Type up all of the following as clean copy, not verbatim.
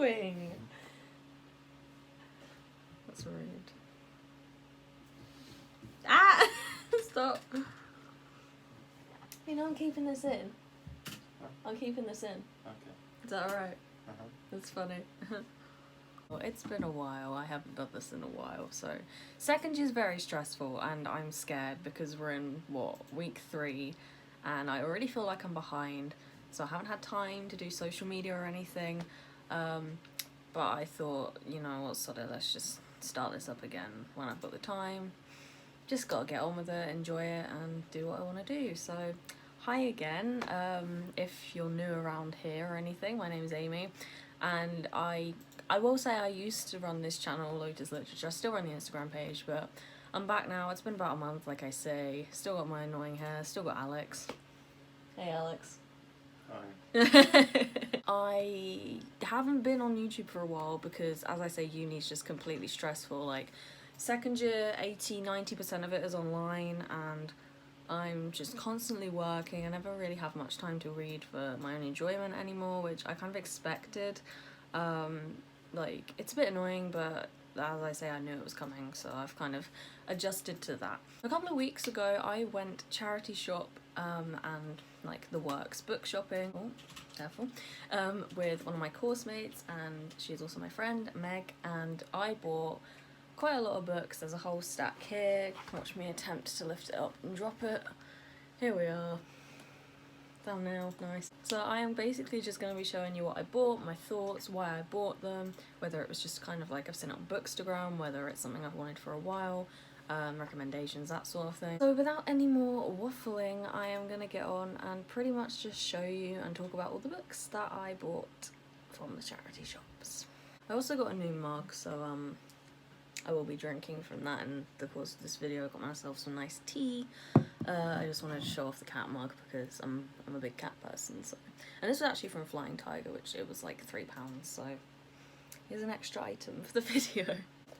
doing? That's rude. Ah! Stop. You know I'm keeping this in. I'm keeping this in. Okay. Is that alright? Uh-huh. That's funny. Well, it's been a while. I haven't done this in a while, so second year's very stressful, and I'm scared because we're in week 3, and I already feel like I'm behind. So I haven't had time to do social media or anything. But I thought, you know what, sort of, let's just start this up again when I've got the time. Just gotta get on with it, enjoy it, and do what I want to do. So, hi again. If you're new around here or anything, my name is Amy, and I will say I used to run this channel, Lotus Literature. I still run the Instagram page, but I'm back now. It's been about a month, like I say. Still got my annoying hair. Still got Alex. Hey, Alex. Hi. I haven't been on YouTube for a while because, as I say, uni's just completely stressful. Like, second year, 80–90% of it is online, and I'm just constantly working. I never really have much time to read for my own enjoyment anymore, which I kind of expected. Like, it's a bit annoying, but as I say, I knew it was coming, so I've kind of adjusted to that. A couple of weeks ago, I went charity shop and like the works book shopping. Oh, careful. With one of my course mates, and she's also my friend, Meg, and I bought quite a lot of books. There's a whole stack here. Watch me attempt to lift it up and drop it. Here we are. Thumbnail, nice. So I am basically just going to be showing you what I bought, my thoughts, why I bought them, whether it was just kind of like I've seen it on Bookstagram, whether it's something I've wanted for a while, recommendations, that sort of thing. So without any more waffling, I am going to get on and pretty much just show you and talk about all the books that I bought from the charity shops. I also got a new mug, so I will be drinking from that in the course of this video. I got myself some nice tea. I just wanted to show off the cat mug because I'm a big cat person. So, and this was actually from Flying Tiger, which it was like £3. So here's an extra item for the video.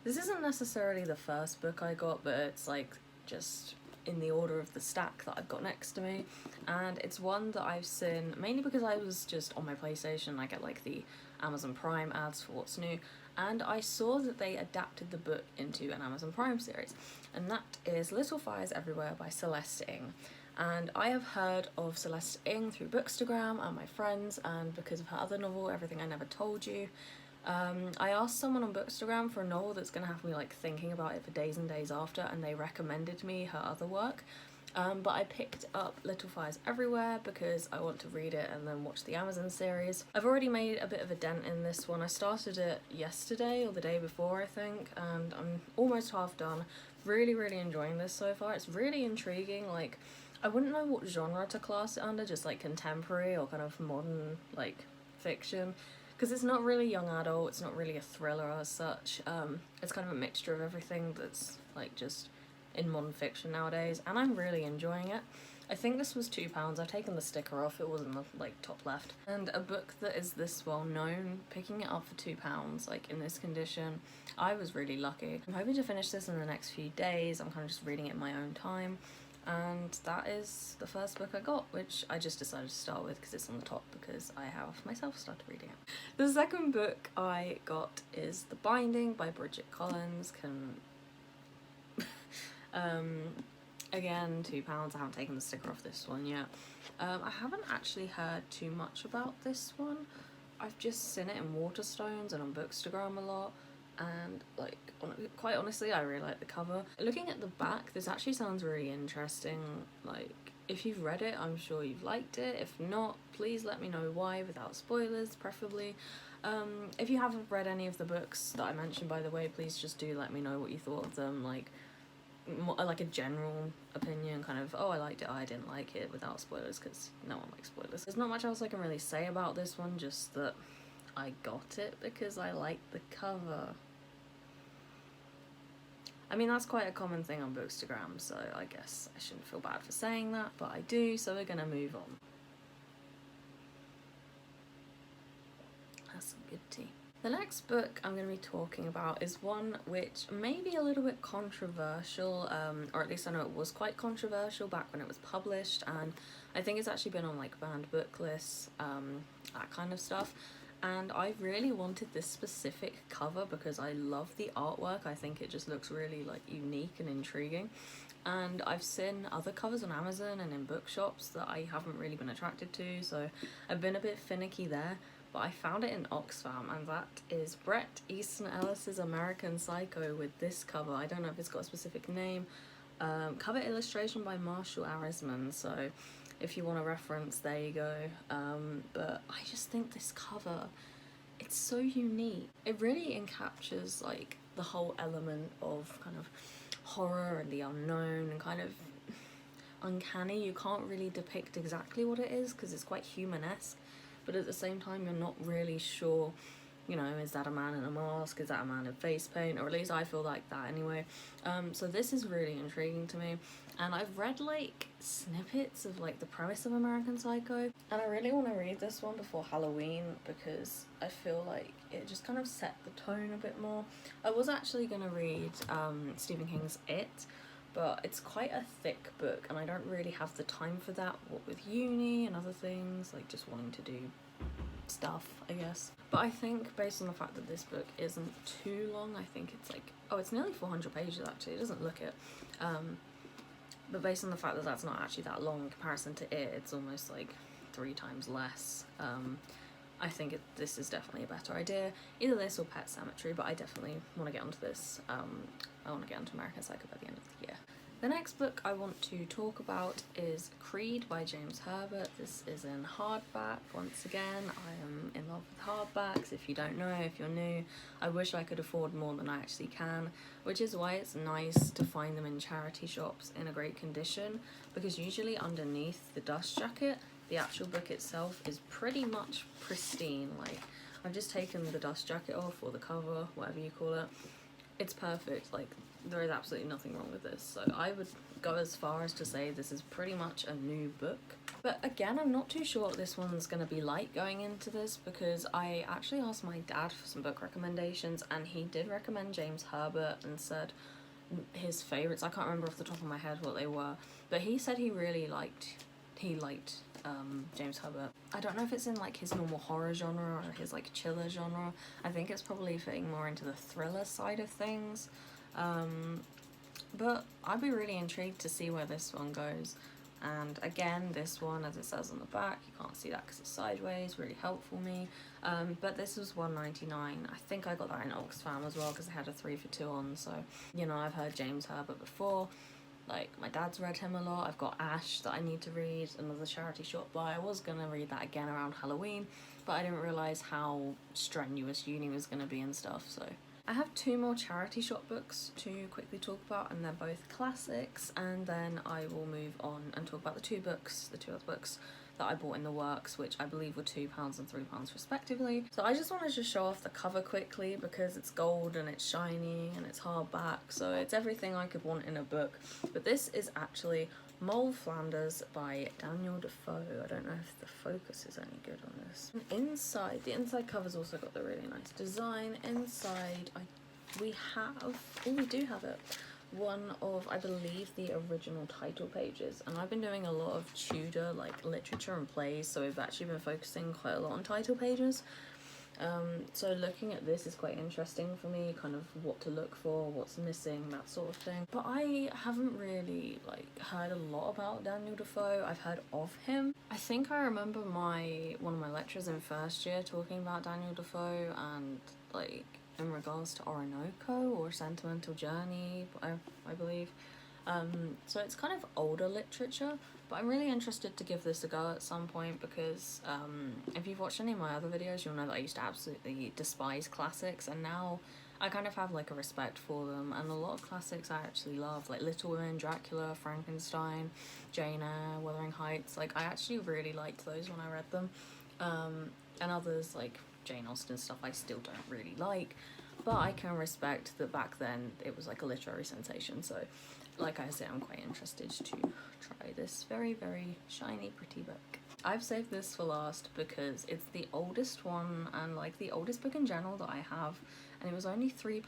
This isn't necessarily the first book I got, but it's like just in the order of the stack that I've got next to me, and it's one that I've seen mainly because I was just on my PlayStation. I get like the Amazon Prime ads for what's new, and I saw that they adapted the book into an Amazon Prime series, and that is Little Fires Everywhere by Celeste Ng. And I have heard of Celeste Ng through Bookstagram and my friends, and because of her other novel, Everything I Never Told You. I asked someone on Bookstagram for a novel that's going to have me like thinking about it for days and days after, and they recommended me her other work. But I picked up Little Fires Everywhere because I want to read it and then watch the Amazon series. I've already made a bit of a dent in this one. I started it yesterday or the day before, I think, and I'm almost half done. Really, really enjoying this so far. It's really intriguing. Like, I wouldn't know what genre to class it under, just like contemporary or kind of modern like fiction, because it's not really young adult, it's not really a thriller as such. It's kind of a mixture of everything that's like just in modern fiction nowadays, and I'm really enjoying it. I think this was £2. I've taken the sticker off, it was in the like top left. And a book that is this well known, picking it up for £2 like in this condition, I was really lucky. I'm hoping to finish this in the next few days. I'm kind of just reading it in my own time. And that is the first book I got, which I just decided to start with because it's on the top, because I have myself started reading it. The second book I got is The Binding by Bridget Collins. Again, £2. I haven't taken the sticker off this one yet. I haven't actually heard too much about this one. I've just seen it in Waterstones and on Bookstagram a lot, and like quite honestly I really like the cover. Looking at the back, this actually sounds really interesting. Like, if you've read it, I'm sure you've liked it. If not, please let me know why, without spoilers preferably. If you haven't read any of the books that I mentioned, by the way, please just do let me know what you thought of them. Like a general opinion, kind of, oh I liked it, oh I didn't like it, without spoilers, because no one likes spoilers. There's not much else I can really say about this one, just that I got it because I liked the cover. I mean, that's quite a common thing on Bookstagram, so I guess I shouldn't feel bad for saying that, but I do, so we're gonna move on. That's some good tea. The next book I'm going to be talking about is one which may be a little bit controversial, or at least I know it was quite controversial back when it was published, and I think it's actually been on like banned book lists, that kind of stuff. and I really wanted this specific cover because I love the artwork. I think it just looks really like unique and intriguing, and I've seen other covers on Amazon and in bookshops that I haven't really been attracted to, so I've been a bit finicky there. But I found it in Oxfam, and that is Bret Easton Ellis's American Psycho with this cover. I don't know if it's got a specific name. Cover illustration by Marshall Arisman, so if you want a reference, there you go. But I just think this cover, it's so unique. It really encaptures like the whole element of kind of horror and the unknown and kind of uncanny. You can't really depict exactly what it is because it's quite humanesque, but at the same time you're not really sure, you know, is that a man in a mask, is that a man in face paint, or at least I feel like that anyway. So this is really intriguing to me, and I've read like snippets of like the premise of American Psycho, and I really want to read this one before Halloween because I feel like it just kind of set the tone a bit more. I was actually going to read Stephen King's It, but it's quite a thick book and I don't really have the time for that, what with uni and other things, like just wanting to do stuff, I guess. But I think based on the fact that this book isn't too long, I think it's like, oh, it's nearly 400 pages actually, it doesn't look it. But based on the fact that that's not actually that long in comparison to it, it's almost like 3 times less. I think this is definitely a better idea. Either this or Pet Sematary, but I definitely want to get onto this. I want to get onto American Psycho by the end of the year. The next book I want to talk about is Creed by James Herbert. This is in hardback. Once again, I am in love with hardbacks. If you don't know, if you're new, I wish I could afford more than I actually can, which is why it's nice to find them in charity shops in a great condition, because usually underneath the dust jacket, the actual book itself is pretty much pristine. Like, I've just taken the dust jacket off, or the cover, whatever you call it. It's perfect. Like, there is absolutely nothing wrong with this, so I would go as far as to say this is pretty much a new book. But again, I'm not too sure what this one's going to be like going into this, because I actually asked my dad for some book recommendations and he did recommend James Herbert and said his favourites, I can't remember off the top of my head what they were, but he said he really liked James Herbert. I don't know if it's in like his normal horror genre or his like chiller genre. I think it's probably fitting more into the thriller side of things. But I'd be really intrigued to see where this one goes. And again, this one, as it says on the back, you can't see that because it's sideways, really helpful me. But this was $1.99. I think I got that in Oxfam as well because they had a 3 for 2 on. So, you know, I've heard James Herbert before. Like, my dad's read him a lot. I've got Ash that I need to read, another charity shop buy. I was going to read that again around Halloween, but I didn't realise how strenuous uni was going to be and stuff, so. I have 2 more charity shop books to quickly talk about, and they're both classics, and then I will move on and talk about the 2 other books that I bought in the works, which I believe were £2 and £3 respectively. So I just want to just show off the cover quickly because it's gold and it's shiny and it's hardback, so it's everything I could want in a book. But this is actually Flanders by Daniel Defoe. I don't know if the focus is any good on this. And inside, the inside cover's also got the really nice design. Inside, we do have it. One of, I believe, the original title pages, and I've been doing a lot of Tudor like literature and plays, so we've actually been focusing quite a lot on title pages. So looking at this is quite interesting for me, kind of what to look for, what's missing, that sort of thing. But I haven't really like heard a lot about Daniel Defoe. I've heard of him. I think I remember one of my lecturers in first year talking about Daniel Defoe, and like in regards to Orinoco or Sentimental Journey, I believe. So it's kind of older literature, but I'm really interested to give this a go at some point because if you've watched any of my other videos, you'll know that I used to absolutely despise classics, and now I kind of have like a respect for them, and a lot of classics I actually love, like Little Women, Dracula, Frankenstein, Jane Eyre, Wuthering Heights. Like, I actually really liked those when I read them, and others like Jane Austen stuff I still don't really like, but I can respect that back then it was like a literary sensation. So like I said, I'm quite interested to try this very, very shiny, pretty book. I've saved this for last because it's the oldest one and like the oldest book in general that I have, and it was only £3,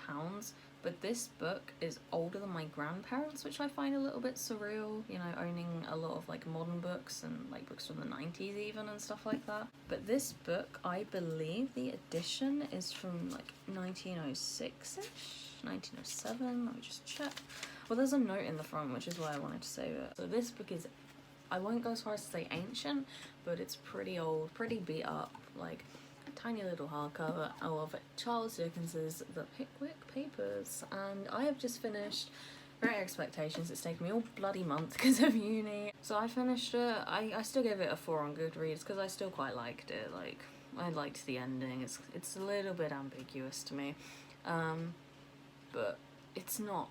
but this book is older than my grandparents, which I find a little bit surreal, you know, owning a lot of like modern books and like books from the 90s even and stuff like that. But this book, I believe the edition is from like 1906-ish, 1907, let me just check. Well, there's a note in the front, which is why I wanted to save it. So this book is, I won't go as far as to say ancient, but it's pretty old, pretty beat up, like a tiny little hardcover of Charles Dickens's The Pickwick Papers. And I have just finished Great Expectations. It's taken me all bloody month because of uni. So I finished it. I still gave it a 4 on Goodreads because I still quite liked it. Like, I liked the ending. It's a little bit ambiguous to me. But it's not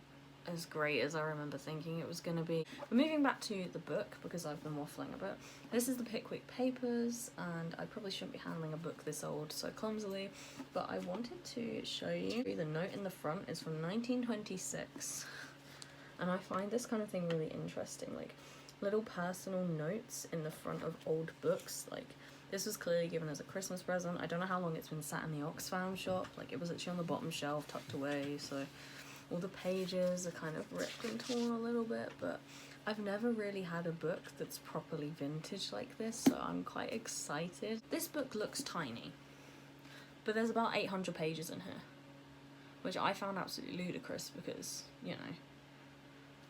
as great as I remember thinking it was going to be. But moving back to the book, because I've been waffling a bit, this is the Pickwick Papers, and I probably shouldn't be handling a book this old so clumsily, but I wanted to show you. The note in the front is from 1926, and I find this kind of thing really interesting, like little personal notes in the front of old books. Like, this was clearly given as a Christmas present. I don't know how long it's been sat in the Oxfam shop, like it was actually on the bottom shelf tucked away, so all the pages are kind of ripped and torn a little bit, but I've never really had a book that's properly vintage like this, so I'm quite excited. This book looks tiny, but there's about 800 pages in here, which I found absolutely ludicrous because, you know,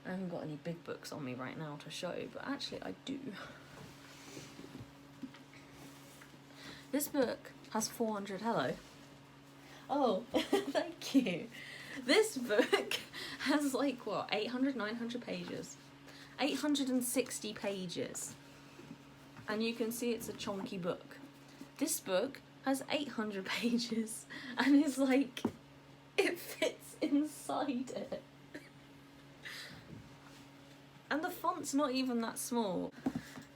I haven't got any big books on me right now to show, but actually I do. This book has 400, hello. Oh, thank you. This book has like, what, 800, 900 pages? 860 pages. And you can see it's a chunky book. This book has 800 pages and is like, it fits inside it. And the font's not even that small.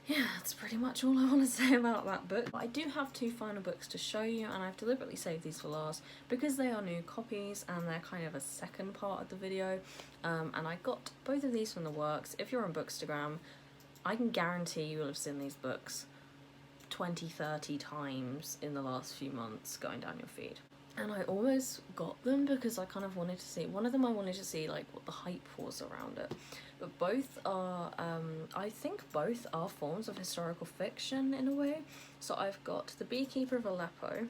Yeah, that's pretty much all I want to say about that book. I do have 2 final books to show you, and I've deliberately saved these for last because they are new copies and they're kind of a second part of the video. And I got both of these from the works. If you're on Bookstagram, I can guarantee you will have seen these books 20, 30 times in the last few months going down your feed. And I almost got them because I kind of wanted to see, one of them I wanted to see like what the hype was around it. But both are, I think both are forms of historical fiction in a way. So I've got The Beekeeper of Aleppo on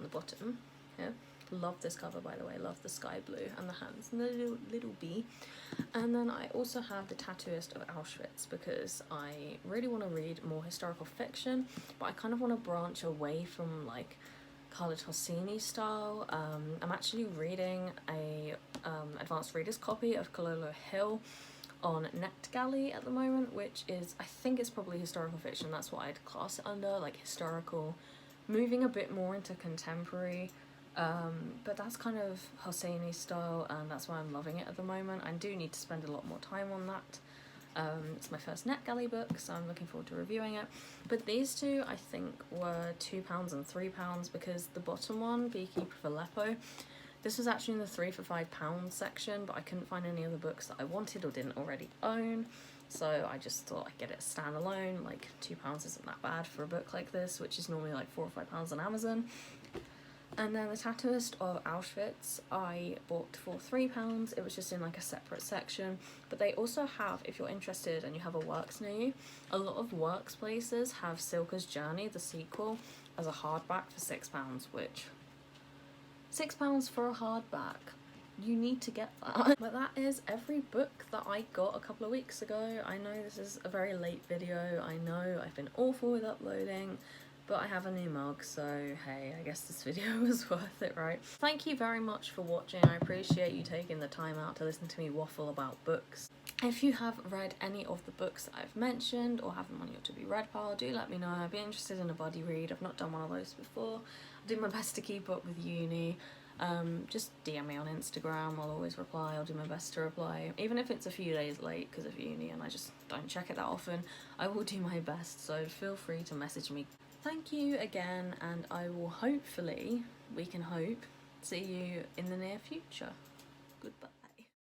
the bottom here. Love this cover, by the way. Love the sky blue and the hands and the little bee. And then I also have The Tattooist of Auschwitz because I really want to read more historical fiction, but I kind of want to branch away from like Khaled Hosseini style. I'm actually reading a advanced reader's copy of Kololo Hill on NetGalley at the moment, which is, I think it's probably historical fiction. That's what I'd class it under, like historical, moving a bit more into contemporary. But that's kind of Hosseini style, and that's why I'm loving it at the moment. I do need to spend a lot more time on that. It's my first NetGalley book, so I'm looking forward to reviewing it. But these two, I think, were £2 and £3 because the bottom one, Beekeeper of Aleppo, this was actually in the 3 for £5 section, but I couldn't find any other books that I wanted or didn't already own. So I just thought I'd get it standalone. Like, £2 isn't that bad for a book like this, which is normally like £4 or £5 on Amazon. And then The Tattooist of Auschwitz I bought for £3. It was just in like a separate section. But they also have, if you're interested and you have a Works near you, a lot of Works places have Silka's Journey, the sequel, as a hardback for £6, which £6 for a hardback. You need to get that. But that is every book that I got a couple of weeks ago. I know this is a very late video. I know I've been awful with uploading, but I have a new mug, so hey, I guess this video was worth it, right? Thank you very much for watching. I appreciate you taking the time out to listen to me waffle about books. If you have read any of the books that I've mentioned or have them on your to-be read pile, do let me know. I'd be interested in a buddy read. I've not done one of those before. I'll do my best to keep up with uni. Just DM me on Instagram, I'll always reply. I'll do my best to reply. Even if it's a few days late because of uni and I just don't check it that often, I will do my best, so feel free to message me. Thank you again, and I will hopefully, we can hope, see you in the near future. Goodbye.